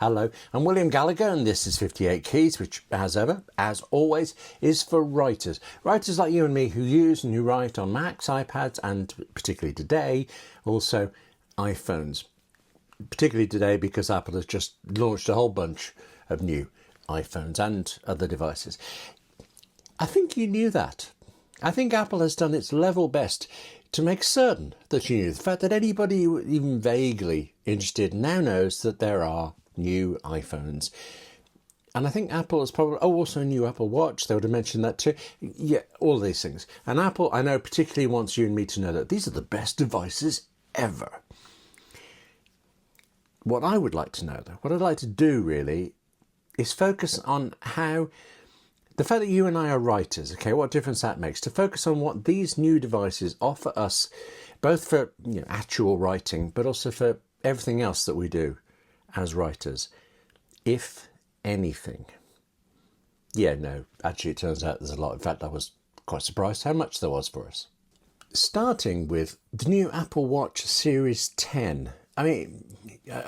Hello, I'm William Gallagher and this is 58 Keys, which as always, is for writers. Writers like you and me who use and who write on Macs, iPads and particularly today, also iPhones. Particularly today because Apple has just launched a whole bunch of new iPhones and other devices. I think you knew that. I think Apple has done its level best to make certain that you knew. The fact that anybody even vaguely interested now knows that there are new iPhones. And I think Apple has probably, also a new Apple Watch, they would have mentioned that too. Yeah, all of these things. And Apple, I know, particularly wants you and me to know that these are the best devices ever. What I would like to know, though, what I'd like to do really, is focus on how the fact that you and I are writers, okay, what difference that makes, to focus on what these new devices offer us, both for actual writing, but also for everything else that we do as writers, if anything. Yeah, no, actually it turns out there's a lot. In fact, I was quite surprised how much there was for us. Starting with the new Apple Watch Series 10. I mean,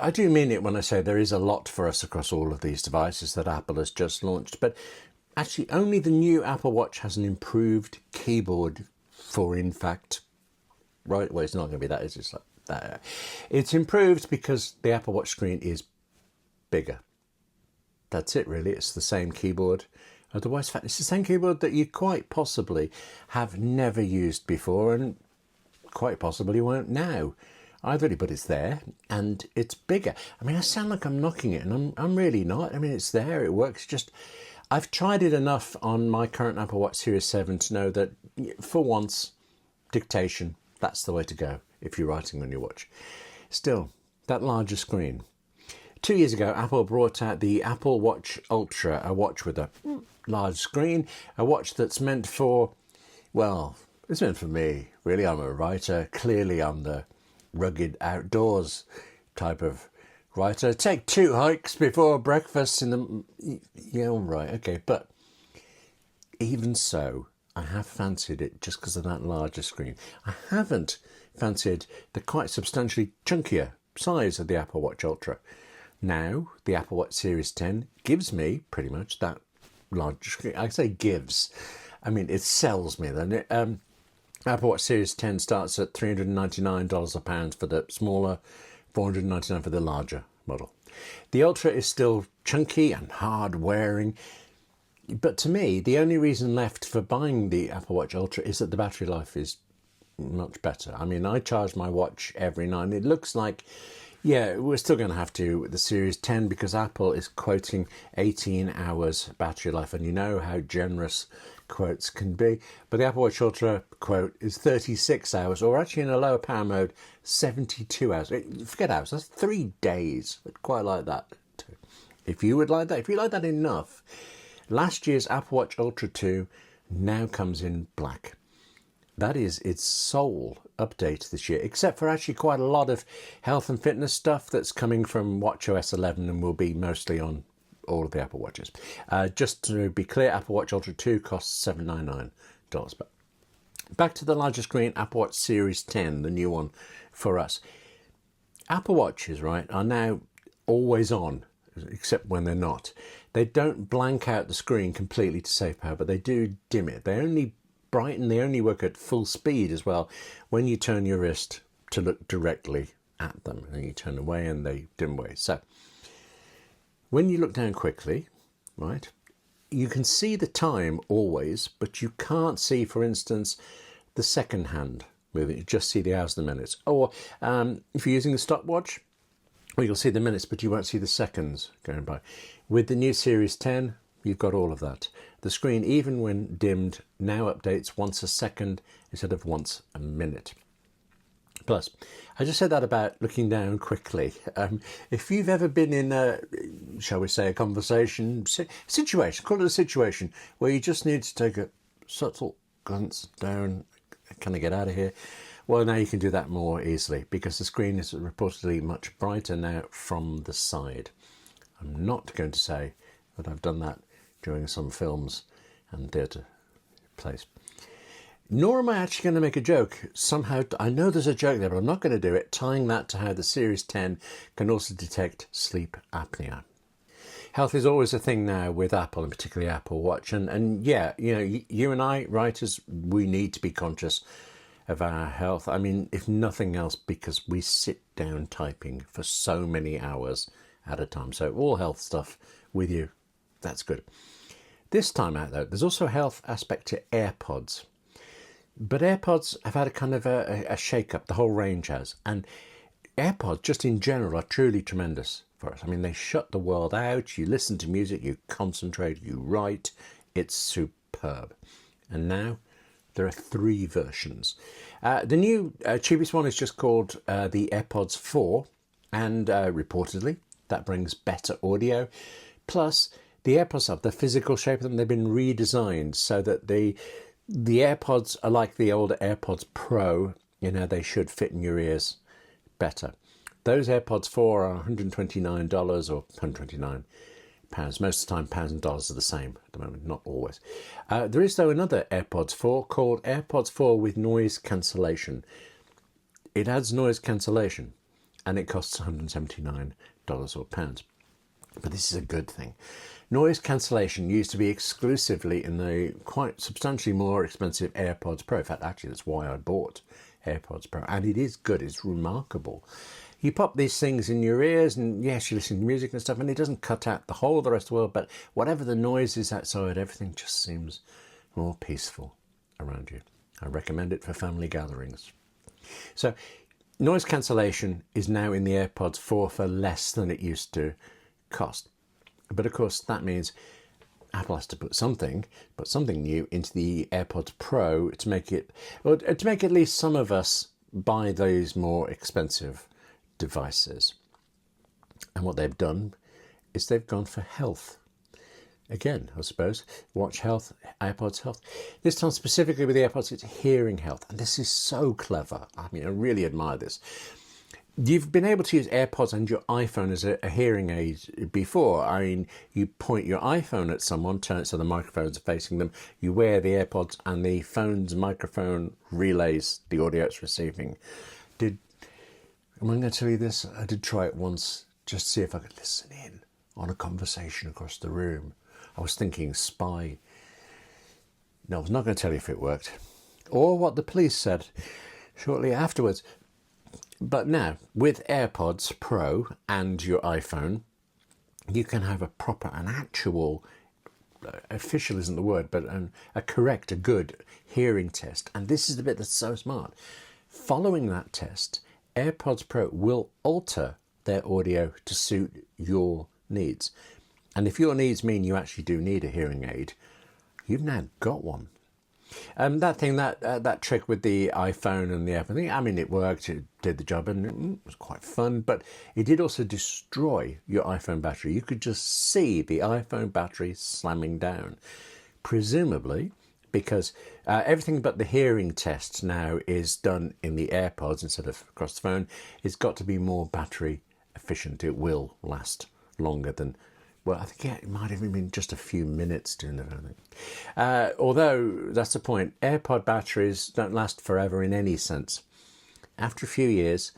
I do mean it when I say there is a lot for us across all of these devices that Apple has just launched, but actually, only the new Apple Watch has an improved keyboard for, in fact, right, well, it's not going to be that, it's just like that. It's improved because the Apple Watch screen is bigger. That's it, really. It's the same keyboard. Otherwise, in fact, it's the same keyboard that you quite possibly have never used before and quite possibly won't now. Either, but it's there and it's bigger. I mean, I sound like I'm knocking it, and I'm really not. I mean, it's there, it works. Just I've tried it enough on my current Apple Watch Series 7 to know that for once, dictation, that's the way to go if you're writing on your watch. Still, that larger screen. 2 years ago, Apple brought out the Apple Watch Ultra, a watch with a large screen, a watch that's meant for, well, it's meant for me. Really, I'm a writer. Clearly, I'm the rugged outdoors type of writer. Take 2 hikes before breakfast in the... Yeah, all right, okay. But even so, I have fancied it just because of that larger screen. I haven't fancied the quite substantially chunkier size of the Apple Watch Ultra. Now, the Apple Watch Series 10 gives me pretty much that large screen. I say gives. I mean, it sells me then. Apple Watch Series 10 starts at $399 a pound for the smaller, $499 for the larger model. The Ultra is still chunky and hard wearing, but to me, the only reason left for buying the Apple Watch Ultra is that the battery life is much better. I mean, I charge my watch every night, and it looks like, yeah, we're still going to have to with the Series 10 because Apple is quoting 18 hours battery life, and you know how generous quotes can be. But the Apple Watch Ultra quote is 36 hours, or actually in a lower power mode, 72 hours. Forget hours, that's 3 days. I'd quite like that too. If you would like that, if you like that enough, last year's Apple Watch Ultra 2 now comes in black. That is its sole update this year, except for actually quite a lot of health and fitness stuff that's coming from watchOS 11 and will be mostly on all of the Apple Watches. Just to be clear, Apple Watch Ultra 2 costs $799. But back to the larger screen, Apple Watch Series 10, the new one for us. Apple Watches, right, are now always on, except when they're not. They don't blank out the screen completely to save power, but they do dim it. They only brighten, they only work at full speed as well when you turn your wrist to look directly at them. And you turn away and they dim away. So when you look down quickly, right, you can see the time always, but you can't see, for instance, the second hand moving. You just see the hours and the minutes. Or if you're using the stopwatch, well, you'll see the minutes, but you won't see the seconds going by. With the new Series 10, you've got all of that. The screen, even when dimmed, now updates once a second instead of once a minute. Plus, I just said that about looking down quickly. If you've ever been in a, shall we say, a conversation, situation, call it a situation, where you just need to take a subtle glance down, can I get out of here? Well, now you can do that more easily because the screen is reportedly much brighter now from the side. I'm not going to say that I've done that during some films and theatre plays. Nor am I actually going to make a joke. Somehow, I know there's a joke there, but I'm not going to do it, tying that to how the Series 10 can also detect sleep apnea. Health is always a thing now with Apple, and particularly Apple Watch. And yeah, you know, you and I, writers, we need to be conscious of our health. I mean, if nothing else, because we sit down typing for so many hours at a time. So all health stuff with you, that's good. This time out, though, there's also a health aspect to AirPods. But AirPods have had a kind of a shake-up, the whole range has. And AirPods, just in general, are truly tremendous for us. I mean, they shut the world out. You listen to music, you concentrate, you write. It's superb. And now there are 3 versions. The new cheapest one is just called the AirPods 4. And reportedly, that brings better audio. Plus, the AirPods have the physical shape of them. They've been redesigned so that the AirPods are like the older AirPods Pro. You know, they should fit in your ears better. Those AirPods 4 are $129 or £129. Most of the time, pounds and dollars are the same at the moment, not always. There is, though, another AirPods 4 called AirPods 4 with noise cancellation. It adds noise cancellation, and it costs $179 or pounds. But this is a good thing. Noise cancellation used to be exclusively in the quite substantially more expensive AirPods Pro. In fact, actually, that's why I bought AirPods Pro. And it is good. It's remarkable. You pop these things in your ears and, yes, you listen to music and stuff, and it doesn't cut out the whole of the rest of the world. But whatever the noise is outside, everything just seems more peaceful around you. I recommend it for family gatherings. So noise cancellation is now in the AirPods 4 for less than it used to cost. But of course, that means Apple has to put something new into the AirPods Pro to make it, or to make at least some of us buy those more expensive devices. And what they've done is they've gone for health. Again, I suppose, watch health, AirPods health. This time specifically with the AirPods, it's hearing health. And this is so clever. I mean, I really admire this. You've been able to use AirPods and your iPhone as a hearing aid before. I mean, you point your iPhone at someone, turn it so the microphones are facing them, you wear the AirPods and the phone's microphone relays the audio it's receiving. Am I going to tell you this? I did try it once just to see if I could listen in on a conversation across the room. I was thinking spy. No, I was not going to tell you if it worked. Or what the police said shortly afterwards. But now, with AirPods Pro and your iPhone, you can have an actual, official isn't the word, but a good hearing test. And this is the bit that's so smart. Following that test, AirPods Pro will alter their audio to suit your needs. And if your needs mean you actually do need a hearing aid, you've now got one. That trick with the iPhone and the everything, I mean, it worked, it did the job, and it was quite fun, but it did also destroy your iPhone battery. You could just see the iPhone battery slamming down, presumably because everything but the hearing test now is done in the AirPods instead of across the phone. It's got to be more battery efficient. It will last longer than, well, I think it might have even been just a few minutes doing the phone thing. Although, that's the point, AirPod batteries don't last forever in any sense. After a few years,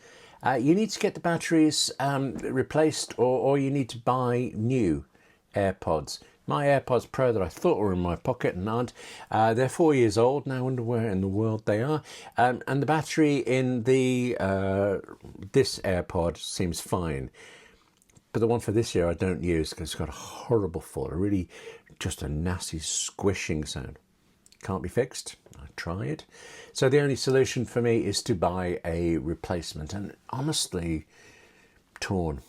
you need to get the batteries replaced, or you need to buy new AirPods. My AirPods Pro that I thought were in my pocket and aren't, they're 4 years old now. I wonder where in the world they are. And the battery in this AirPod seems fine. But the one for this year I don't use because it's got a horrible fall, really just a nasty squishing sound. Can't be fixed. I tried. So the only solution for me is to buy a replacement. And honestly, torn.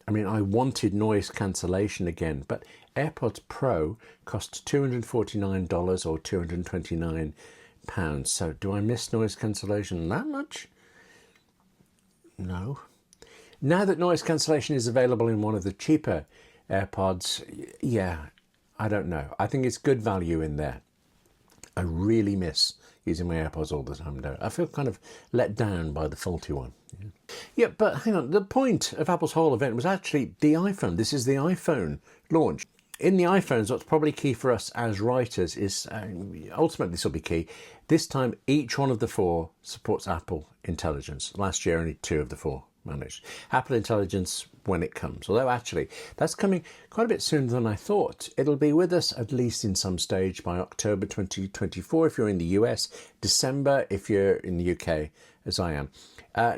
I mean, I wanted noise cancellation again, but AirPods Pro cost $249 or £229. So do I miss noise cancellation that much? No. Now that noise cancellation is available in one of the cheaper AirPods, yeah, I don't know. I think it's good value in there. I really miss using my AirPods all the time now. I feel kind of let down by the faulty one. Yeah, but hang on. The point of Apple's whole event was actually the iPhone. This is the iPhone launch. in the iPhones, what's probably key for us as writers is, ultimately this will be key, this time each one of the 4 supports Apple Intelligence. Last year only 2 of the 4 managed. Apple Intelligence when it comes, although actually that's coming quite a bit sooner than I thought. It'll be with us at least in some stage by October 2024 if you're in the US, December if you're in the UK, as I am.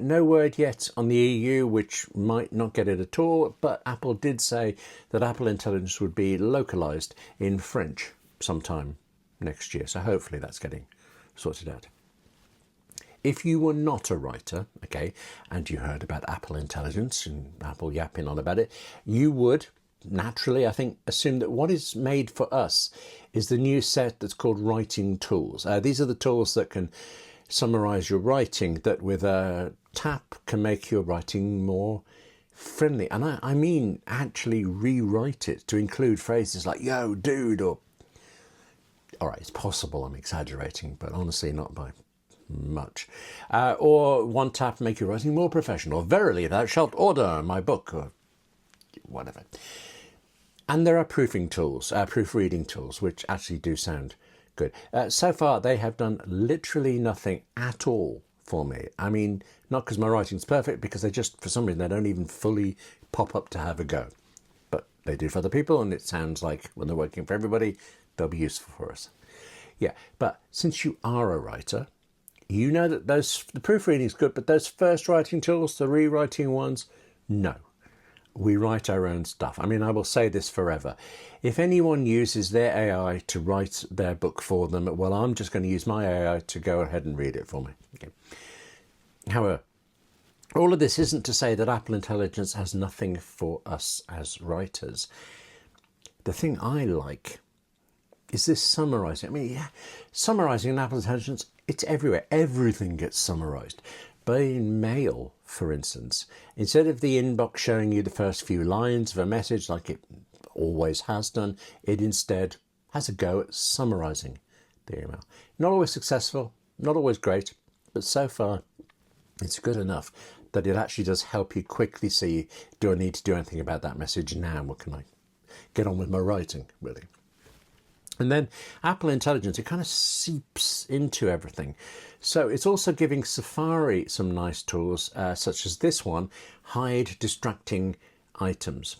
No word yet on the EU, which might not get it at all, but Apple did say that Apple Intelligence would be localized in French sometime next year, so hopefully that's getting sorted out. If you were not a writer, okay, and you heard about Apple Intelligence and Apple yapping on about it, you would naturally, I think, assume that what is made for us is the new set that's called Writing Tools. These are the tools that can summarize your writing, that with a tap can make your writing more friendly. And I mean actually rewrite it to include phrases like, yo, dude, or, all right, it's possible I'm exaggerating, but honestly not by much. Or one tap make your writing more professional. Verily thou shalt order my book, or whatever. And there are proofing tools, proofreading tools, which actually do sound good. So far they have done literally nothing at all for me. I mean, not because my writing's perfect, because they just, for some reason, they don't even fully pop up to have a go. But they do for other people, and it sounds like when they're working for everybody, they'll be useful for us. Yeah, but since you are a writer, you know that the proofreading is good, but those first writing tools, the rewriting ones, no. We write our own stuff. I mean, I will say this forever. If anyone uses their AI to write their book for them, well, I'm just going to use my AI to go ahead and read it for me. Okay. However, all of this isn't to say that Apple Intelligence has nothing for us as writers. The thing I like is this summarizing. I mean, yeah, summarizing in Apple Intelligence, it's everywhere. Everything gets summarized. But in mail, for instance, instead of the inbox showing you the first few lines of a message like it always has done, it instead has a go at summarizing the email. Not always successful, not always great, but so far it's good enough that it actually does help you quickly see, do I need to do anything about that message now? What can I get on with my writing, really? And then Apple Intelligence, it kind of seeps into everything. So it's also giving Safari some nice tools, such as this one, hide distracting items.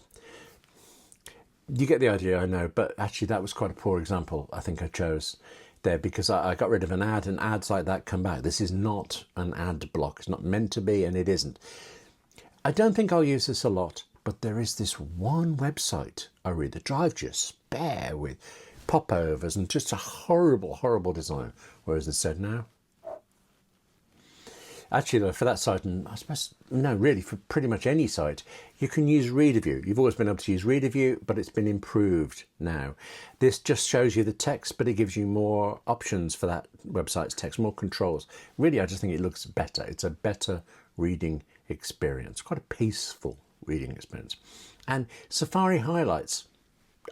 You get the idea, I know, but actually that was quite a poor example I think I chose there, because I got rid of an ad, and ads like that come back. This is not an ad block. It's not meant to be, and it isn't. I don't think I'll use this a lot, but there is this one website I read that drives you spare with popovers and just a horrible, horrible design. Whereas instead now, actually though, for that site, and I suppose, no, really for pretty much any site, you can use Reader View. You've always been able to use Reader View, but it's been improved now. This just shows you the text, but it gives you more options for that website's text, more controls. Really, I just think it looks better. It's a better reading experience, quite a peaceful reading experience. And Safari highlights,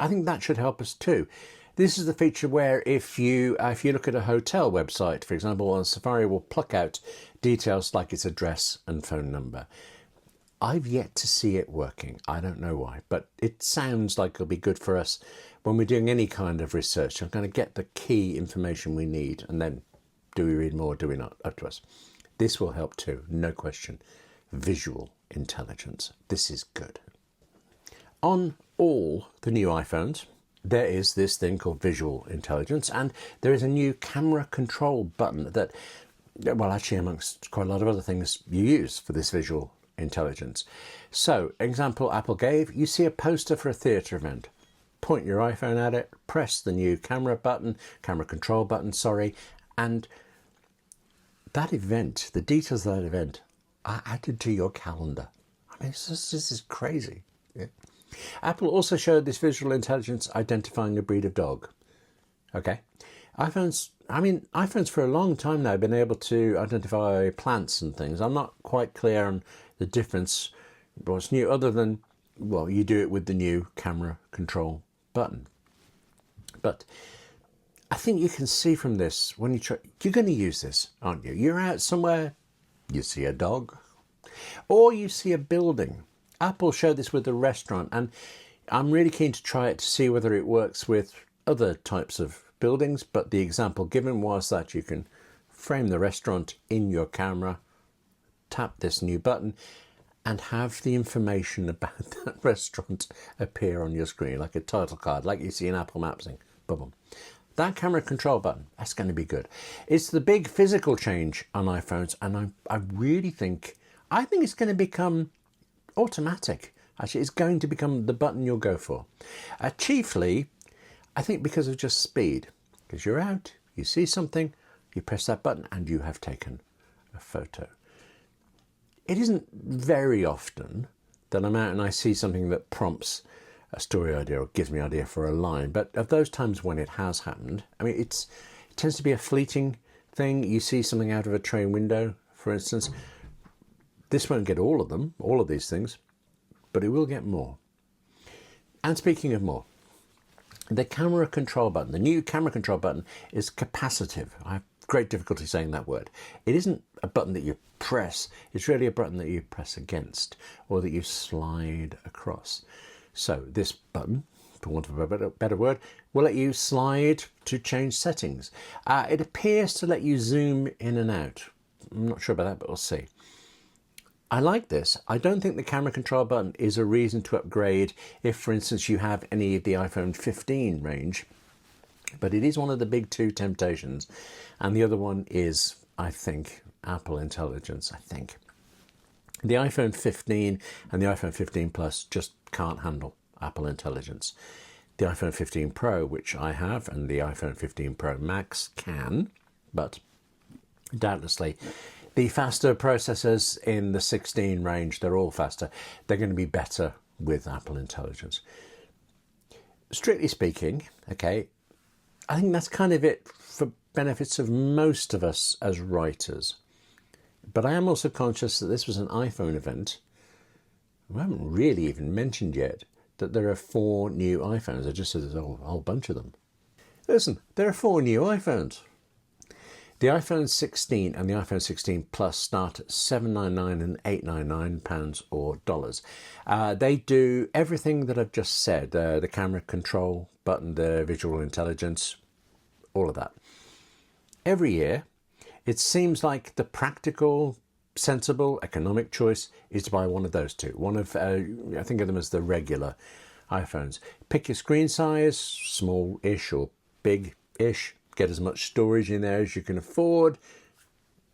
I think that should help us too. This is the feature where if you look at a hotel website, for example, Safari will pluck out details like its address and phone number. I've yet to see it working. I don't know why, but it sounds like it'll be good for us when we're doing any kind of research. I'm going to get the key information we need, and then do we read more, do we not? Up to us. This will help too, no question. Visual intelligence. This is good. On all the new iPhones, there is this thing called visual intelligence, and there is a new camera control button that, well, actually amongst quite a lot of other things you use for this visual intelligence. So, example Apple gave, you see a poster for a theatre event. Point your iPhone at it, press the new camera control button, and that event, the details of that event are added to your calendar. I mean, this is crazy. Yeah. Apple also showed this visual intelligence identifying a breed of dog. Okay. iPhones for a long time now have been able to identify plants and things. I'm not quite clear on the difference, what's new, other than, well, you do it with the new camera control button. But I think you can see from this, when you're going to use this, aren't you? You're out somewhere, you see a dog, or you see a building. Apple showed this with the restaurant, and I'm really keen to try it to see whether it works with other types of buildings, but the example given was that you can frame the restaurant in your camera, tap this new button, and have the information about that restaurant appear on your screen, like a title card, like you see in Apple Maps. Boom. That camera control button, that's going to be good. It's the big physical change on iPhones, and I really think it's going to become automatic. Actually, it's going to become the button you'll go for. Chiefly, I think because of just speed. Because you're out, you see something, you press that button, and you have taken a photo. It isn't very often that I'm out and I see something that prompts a story idea or gives me an idea for a line. But of those times when it has happened, I mean, it tends to be a fleeting thing. You see something out of a train window, for instance. This won't get all of them, all of these things, but it will get more. And speaking of more, the camera control button, the new camera control button is capacitive. I have great difficulty saying that word. It isn't a button that you press, it's really a button that you press against or that you slide across. So this button, for want of a better word, will let you slide to change settings. It appears to let you zoom in and out. I'm not sure about that, but we'll see. I like this. I don't think the camera control button is a reason to upgrade if, for instance, you have any of the iPhone 15 range, but it is one of the big two temptations. And the other one is, I think, Apple Intelligence, I think. The iPhone 15 and the iPhone 15 Plus just can't handle Apple Intelligence. The iPhone 15 Pro, which I have, and the iPhone 15 Pro Max can, but doubtlessly the faster processors in the 16 range, they're all faster. They're going to be better with Apple Intelligence. Strictly speaking, okay, I think that's kind of it for benefits of most of us as writers. But I am also conscious that this was an iPhone event. We haven't really even mentioned yet that there are 4 new iPhones. I just said there's a whole bunch of them. Listen, there are 4 new iPhones. The iPhone 16 and the iPhone 16 Plus start at $799 and £899 or dollars. They do everything that I've just said, the camera control button, the visual intelligence, all of that. Every year, it seems like the practical, sensible, economic choice is to buy one of those two. One of, I think of them as the regular iPhones. Pick your screen size, small-ish or big-ish. Get as much storage in there as you can afford,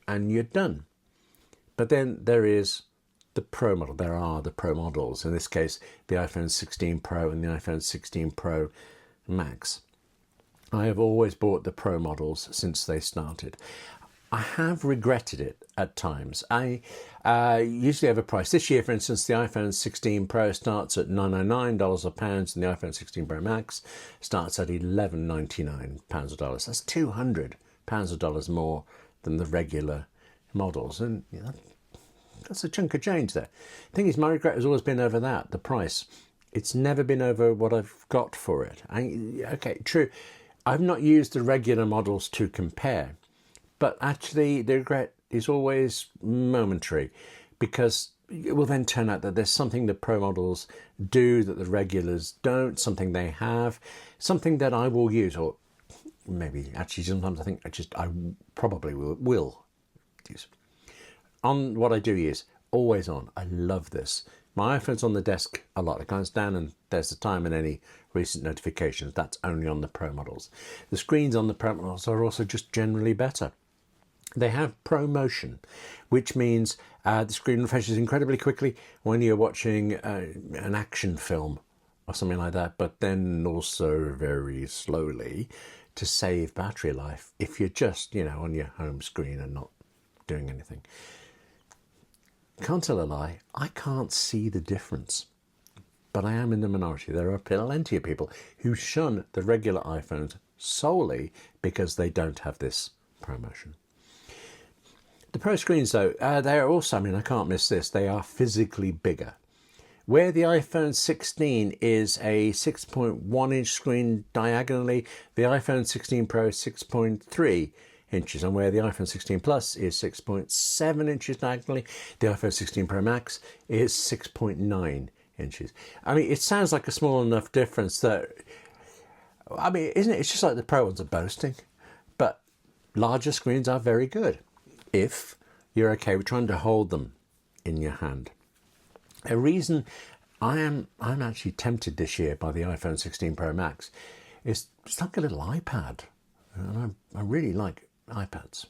and you're done. But then there is the Pro model. There are the Pro models. In this case, the iPhone 16 Pro and the iPhone 16 Pro Max. I have always bought the Pro models since they started. I have regretted it at times. I usually overpriced. This year, for instance, the iPhone 16 Pro starts at $999 or pounds, and the iPhone 16 Pro Max starts at $1199 or dollars. That's £200 or dollars more than the regular models, and you know, that's a chunk of change there. The thing is, my regret has always been over that, the price. It's never been over what I've got for it. Okay, true. I've not used the regular models to compare. But actually, the regret is always momentary, because it will then turn out that there's something the Pro models do that the regulars don't, something they have, something that I will use, or maybe actually sometimes I think I probably will use. On what I do use, always on. I love this. My iPhone's on the desk a lot. It glance down and there's the time and any recent notifications. That's only on the Pro models. The screens on the Pro models are also just generally better. They have Pro Motion, which means the screen refreshes incredibly quickly when you're watching an action film or something like that, but then also very slowly to save battery life if you're just, on your home screen and not doing anything. Can't tell a lie, I can't see the difference, but I am in the minority. There are plenty of people who shun the regular iPhones solely because they don't have this Pro Motion. The Pro screens, though, they are also, I can't miss this, they are physically bigger. Where the iPhone 16 is a 6.1-inch screen diagonally, the iPhone 16 Pro is 6.3 inches, and where the iPhone 16 Plus is 6.7 inches diagonally, the iPhone 16 Pro Max is 6.9 inches. I mean, it sounds like a small enough difference that, I mean, isn't it? It's just like the Pro ones are boasting, but larger screens are very good if you're okay with trying to hold them in your hand. A reason I'm actually tempted this year by the iPhone 16 Pro Max is it's like a little iPad, and I really like iPads.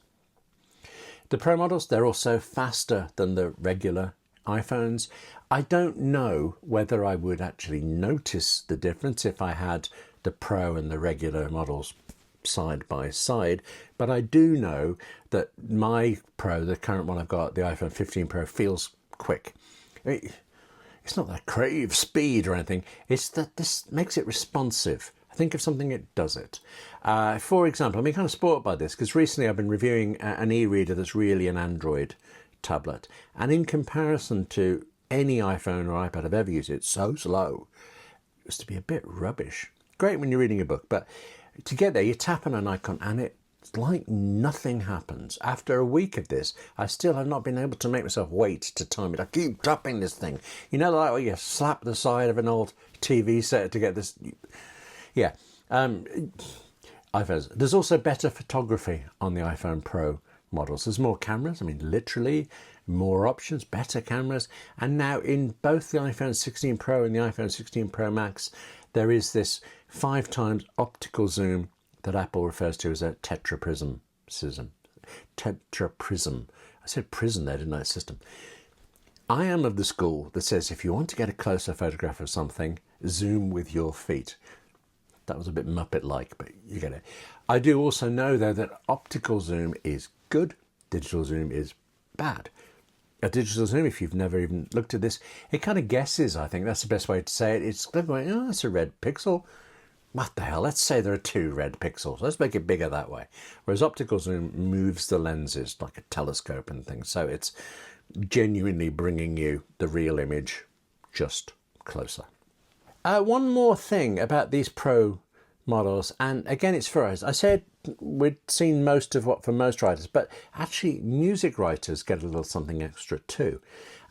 The Pro models, they're also faster than the regular iPhones. I don't know whether I would actually notice the difference if I had the Pro and the regular models side by side, but I do know that my Pro, the current one I've got, the iPhone 15 Pro, feels quick. It's not that I crave speed or anything, it's that this makes it responsive. Think of something, it does it. For example, I'm being kind of spoiled by this because recently I've been reviewing an e-reader that's really an Android tablet, and in comparison to any iPhone or iPad I've ever used, it's so slow. It used to be a bit rubbish. Great when you're reading a book, but to get there, you tap on an icon and it's like nothing happens. After a week of this, I still have not been able to make myself wait to time it. I keep tapping this thing. You know, like you slap the side of an old TV set to get this. Yeah, iPhones. There's also better photography on the iPhone Pro models. There's more cameras, I mean, literally more options, better cameras. And now in both the iPhone 16 Pro and the iPhone 16 Pro Max, there is this 5 times optical zoom that Apple refers to as a tetraprism. Tetraprism. I said prism there, didn't I? System. I am of the school that says if you want to get a closer photograph of something, zoom with your feet. That was a bit Muppet-like, but you get it. I do also know, though, that optical zoom is good, digital zoom is bad. A digital zoom, if you've never even looked at this, it kind of guesses, I think. That's the best way to say it. It's going, oh, that's a red pixel. What the hell? Let's say there are 2 red pixels. Let's make it bigger that way. Whereas optical zoom moves the lenses like a telescope and things. So it's genuinely bringing you the real image just closer. One more thing about these Pro models, and again, it's for us. I said we'd seen most of what for most writers, but actually music writers get a little something extra too.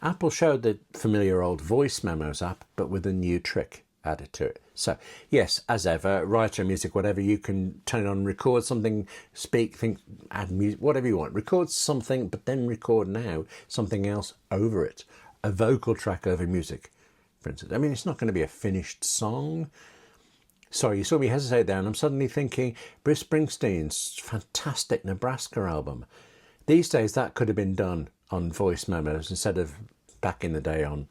Apple showed the familiar old voice memos app, but with a new trick added to it. So yes, as ever, writer, music, whatever, you can turn it on, record something, speak, think, add music, whatever you want. Record something, but then record now something else over it. A vocal track over music, for instance. I mean, it's not going to be a finished song. Sorry, you saw me hesitate there, and I'm suddenly thinking Bruce Springsteen's fantastic Nebraska album. These days, that could have been done on voice memos instead of back in the day on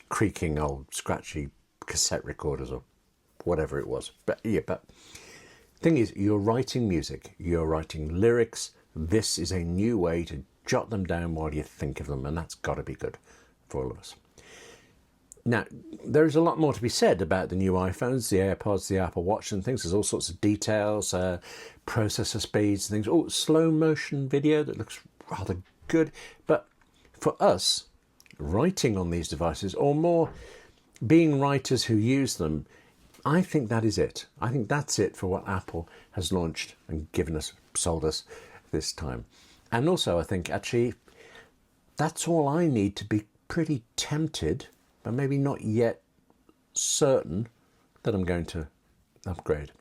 creaking old scratchy cassette recorders or whatever it was. But yeah, but thing is, you're writing music, you're writing lyrics. This is a new way to jot them down while you think of them, and that's got to be good for all of us. Now, there's a lot more to be said about the new iPhones, the AirPods, the Apple Watch and things. There's all sorts of details, processor speeds and things. Oh, slow motion video that looks rather good. But for us, writing on these devices, or more being writers who use them, I think that is it. I think that's it for what Apple has launched and given us, sold us this time. And also, I think, actually, that's all I need to be pretty tempted, but maybe not yet certain that I'm going to upgrade.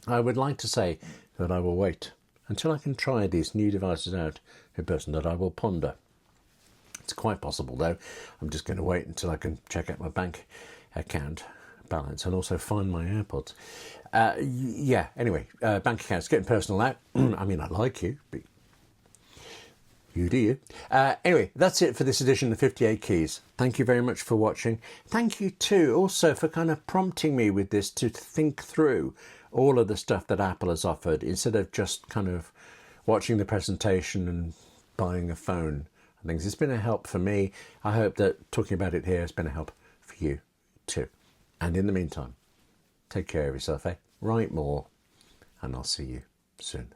I would like to say that I will wait until I can try these new devices out in person, that I will ponder. It's quite possible, though. I'm just going to wait until I can check out my bank account balance and also find my AirPods. Yeah, anyway, bank accounts, getting personal now. I mean, I like you, but you do you. Anyway, that's it for this edition of 58 Keys. Thank you very much for watching. Thank you too also for kind of prompting me with this to think through all of the stuff that Apple has offered instead of just kind of watching the presentation and buying a phone and things. It's been a help for me. I hope that talking about it here has been a help for you too. And in the meantime, take care of yourself, Write more, and I'll see you soon.